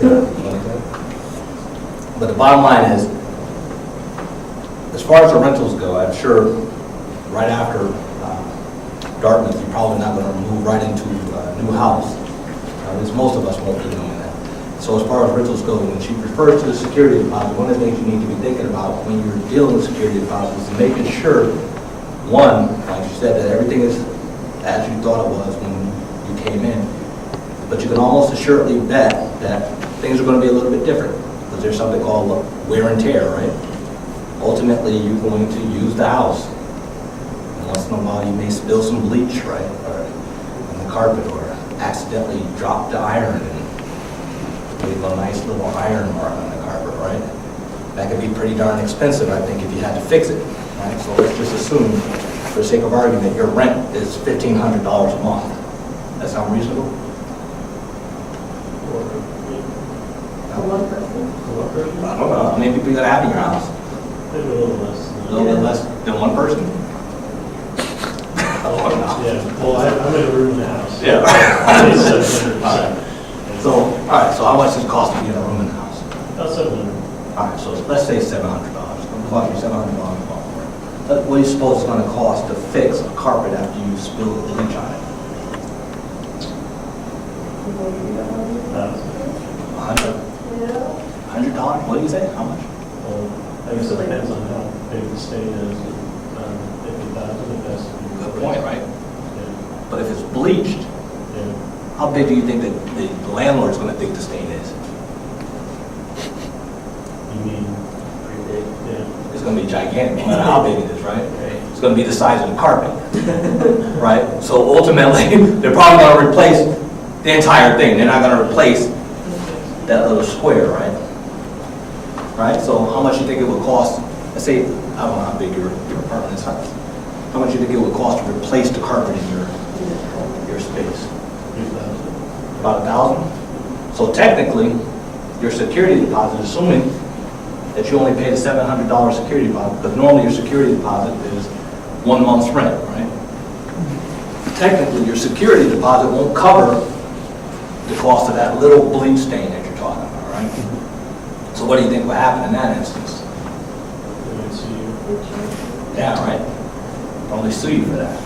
But the bottom line is, as far as the rentals go, I'm sure right after Dartmouth, you're probably not going to move right into a new house. At least most of us won't be doing that. So as far as rentals go, when she refers to the security deposit, one of the things you need to be thinking about when you're dealing with security deposits is making sure, one, like you said, that everything is as you thought it was when you came in. But you can almost assuredly bet that things are going to be a little bit different because there's something called wear and tear, right? Ultimately, you're going to use the house. And once in a while, you may spill some bleach, right, or on the carpet, or accidentally drop the iron and leave a nice little iron mark on the carpet, right? That could be pretty darn expensive, I think, if you had to fix it, right? So let's just assume, for the sake of argument, your rent is $1,500 a month. That sound reasonable? For one person? I don't know. How many people you gotta have in your house? Maybe a little less. A little bit less than one person? I don't know. Yeah, well, I'm in a room in the house. Yeah. I need 700%. So, all right, so how much does it cost to get a room in the house? About 700. All right, so let's say $700. It'll cost you $700 a month. What do you suppose it's going to cost to fix a carpet after you spill the bleach on it? $100? What do you say? How much? Well, I guess it depends on how big the state is. 50,000 if that's. Good point, right? Yeah. But if it's bleached, Yeah. how big do you think that the landlord's going to think the stain is? You mean, Pretty big. yeah. It's going to be gigantic, no matter how big it is, right? It's going to be the size of the carpet, right? So ultimately, they're probably going to replace the entire thing. They're not going to replace that little square, right? Right? So how much you think it would cost? Let's say, I don't know how big your apartment is. How much you think it would cost to replace the carpet in your space? 3,000. About $1,000. So technically, your security deposit, assuming that you only pay the $700 security deposit, because normally your security deposit is 1 month's rent, right? Technically, your security deposit won't cover the cost of that little bleach stain that you're talking about, right? So what do you think will happen in that instance? They might see you. Yeah, right. Probably sue you for that.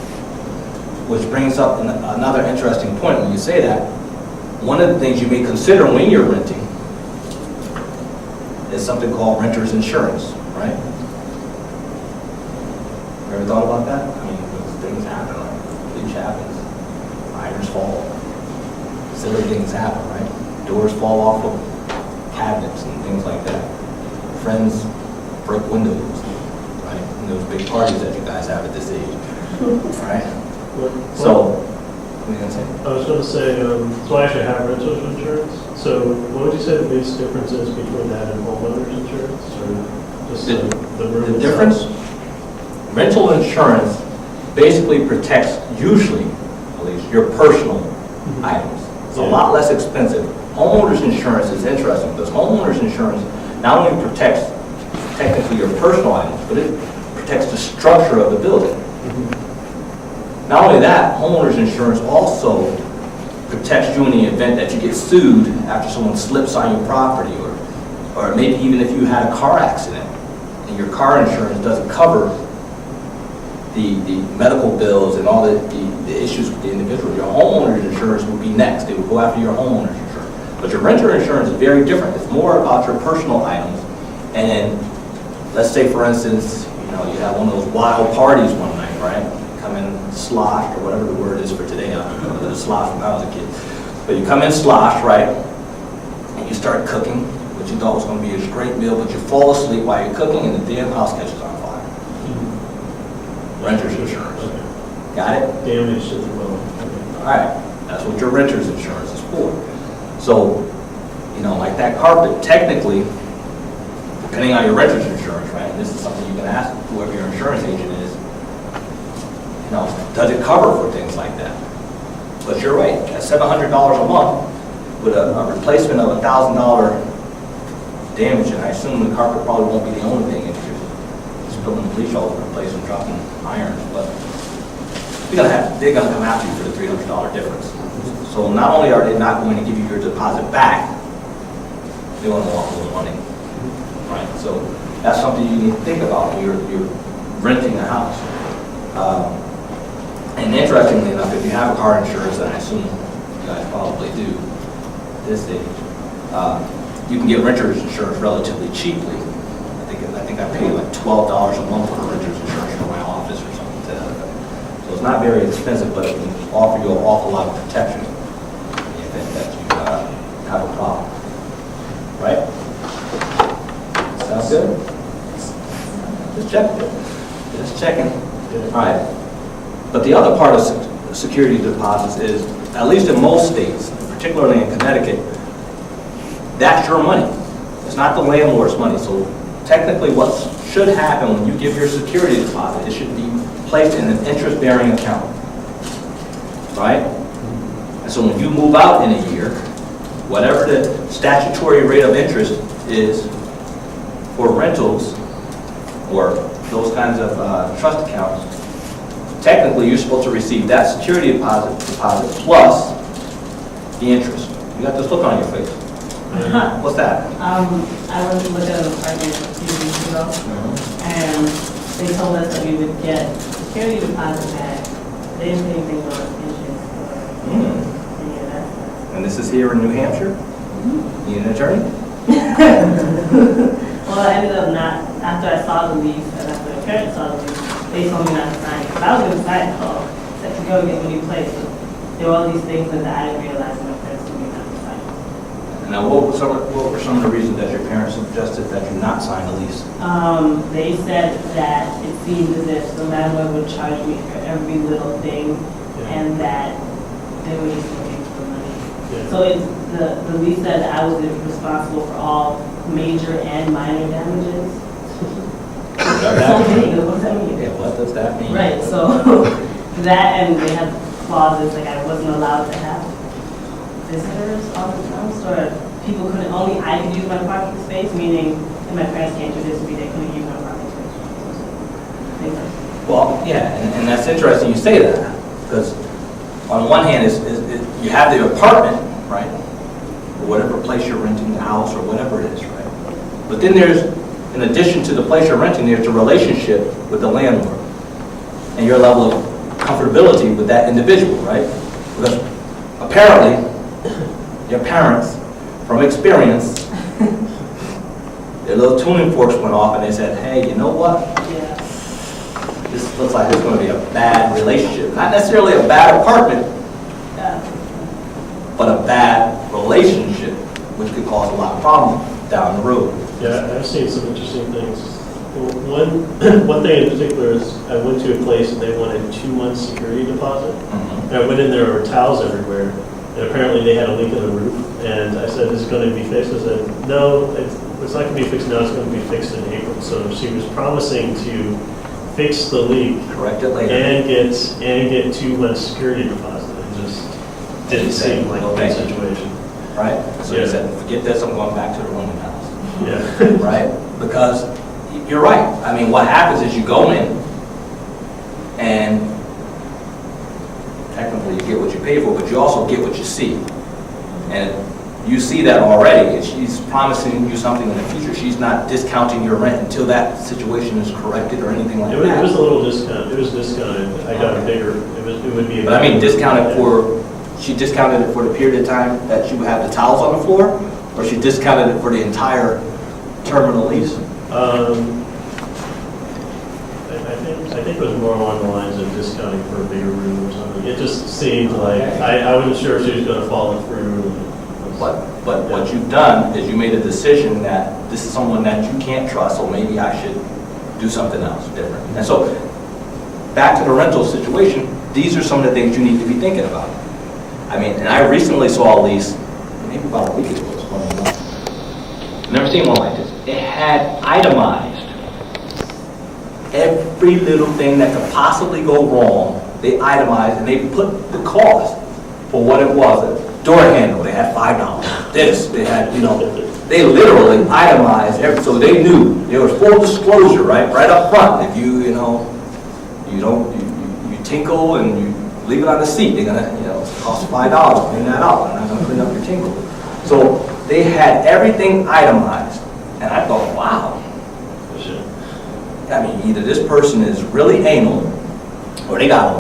Which brings up another interesting point when you say that. One of the things you may consider when you're renting is something called renter's insurance, right? Ever thought about that? I mean, things happen, right? Bleach happens, irons fall, silly things happen, right? Doors fall off of cabinets and things like that. Friends break windows, right? And those big parties that you guys have at this age, right? So, what are you gonna say? I was going to say, so I actually have renter's insurance. So what would you say the biggest difference is between that and homeowner's insurance? Or just the room The itself? difference, rental insurance basically protects, usually, at least, your personal items. It's a lot less expensive. Homeowner's insurance is interesting because homeowner's insurance not only protects technically your personal items, but it protects the structure of the building. Not only that, homeowner's insurance also protects you in the event that you get sued after someone slips on your property, or maybe even if you had a car accident and your car insurance doesn't cover the medical bills and all the issues with the individual. Your homeowner's insurance would be next. They would go after your homeowner's insurance. But your renter insurance is very different. It's more about your personal items. And then, let's say for instance, you have one of those wild parties one night, right? Come in sloshed, or whatever the word is for today. I don't know whether it's sloshed when I was a kid. But you come in sloshed, right? And you start cooking what you thought was going to be a great meal, but you fall asleep while you're cooking and the damn house catches on fire. Renter's insurance. Okay. Got it? Damage to the building. All right. That's what your renter's insurance is for. So, like that carpet, technically, depending on your renter's insurance, right? And this is something you can ask whoever your insurance agent is. Does it cover for things like that? But you're right. At $700 a month with a replacement of $1,000 damage, and I assume the carpet probably won't be the only thing if you're spilling bleach all over the place and dropping irons, but they're gonna come after you for the $300 difference. So not only are they not going to give you your deposit back, they want to walk a little money, right? So that's something you need to think about when you're renting a house. And interestingly enough, if you have a car insurance, and I assume you guys probably do at this stage, you can get renter's insurance relatively cheaply. I think I pay like $12 a month for renter's insurance for my office or something to that effect. So it's not very expensive, but it can offer you an awful lot of protection in the event that you have a problem. Right? Sounds good? Just checking. Just checking. All right. But the other part of security deposits is, at least in most states, particularly in Connecticut, that's your money. It's not the landlord's money. So technically what should happen when you give your security deposit, it should be placed in an interest-bearing account. Right? And so when you move out in a year, whatever the statutory rate of interest is for rentals or those kinds of trust accounts, technically you're supposed to receive that security deposit plus the interest. You got this look on your face. What's that? I went to look at an apartment a few weeks ago, and they told us that we would get security deposit back. They didn't pay anything on interest or any of that stuff. And this is here in New Hampshire? Need an attorney? Well, I ended up not, after I saw the lease, and after the parents saw the lease, they told me not to sign it. Because I was going to sign it, set to go to get a new place. But there were all these things that I didn't realize, and my parents told me not to sign it. Now, what were some of the reasons that your parents suggested that you not sign the lease? They said that it seemed as if the landlord would charge me for every little thing, and that they were just looking for money. So the lease said that I was responsible for all major and minor damages. What does that mean? Yeah, what does that mean? Right, so that, and they have clauses, like I wasn't allowed to have visitors on the house, or people couldn't, only I could use my parking space, meaning if my parents can't do this, they couldn't use my parking space. Things like that. Well, yeah, and that's interesting you say that, because on one hand, you have the apartment, right, or whatever place you're renting, the house, or whatever it is, right? But then there's, in addition to the place you're renting, there's the relationship with the landlord and your level of comfortability with that individual, right? Because apparently, your parents, from experience, their little tuning forks went off and they said, hey, you know what? Yeah. This looks like it's going to be a bad relationship. Not necessarily a bad apartment, but a bad relationship, which could cause a lot of problems down the road. Yeah, I've seen some interesting things. One thing in particular is I went to a place and they wanted 2 months security deposit. And I went in there were towels everywhere, and apparently they had a leak in the roof. And I said, "Is it going to be fixed?" I said, "No, it's not going to be fixed now. It's going to be fixed in April." So she was promising to fix the leak, Correct it later. and get 2 months security deposit. It just didn't seem like a good situation. Right? So Yeah. you said, forget this, I'm going back to the rooming house. Yeah. Right? Because you're right. I mean, what happens is you go in and technically you get what you pay for, but you also get what you see. And you see that already. And she's promising you something in the future. She's not discounting your rent until that situation is corrected or anything like that. It was a little discount. It was discounted. I got a bigger. It would be. But I mean, discounted for, she discounted it for the period of time that you would have the towels on the floor, or she discounted it for the entire terminal lease? I think it was more along the lines of discounting for a bigger room or something. It just seemed like, I wasn't sure if she was going to follow through. But what you've done is you made a decision that this is someone that you can't trust, so maybe I should do something else different. And so, back to the rental situation, these are some of the things you need to be thinking about. I mean, and I recently saw a lease, maybe about a week ago, it was funny enough. I've never seen one like this. It had itemized every little thing that could possibly go wrong. They itemized and they put the cost for what it was. A door handle, they had $5. This, they had, they literally itemized every, so they knew there was full disclosure, right up front. If you tinkle and you leave it on the seat, they're gonna, it costs $5, clean that out. They're not gonna clean up your tinkle. So They had everything itemized. And I thought, wow. For sure. I mean, either this person is really anal, or they got a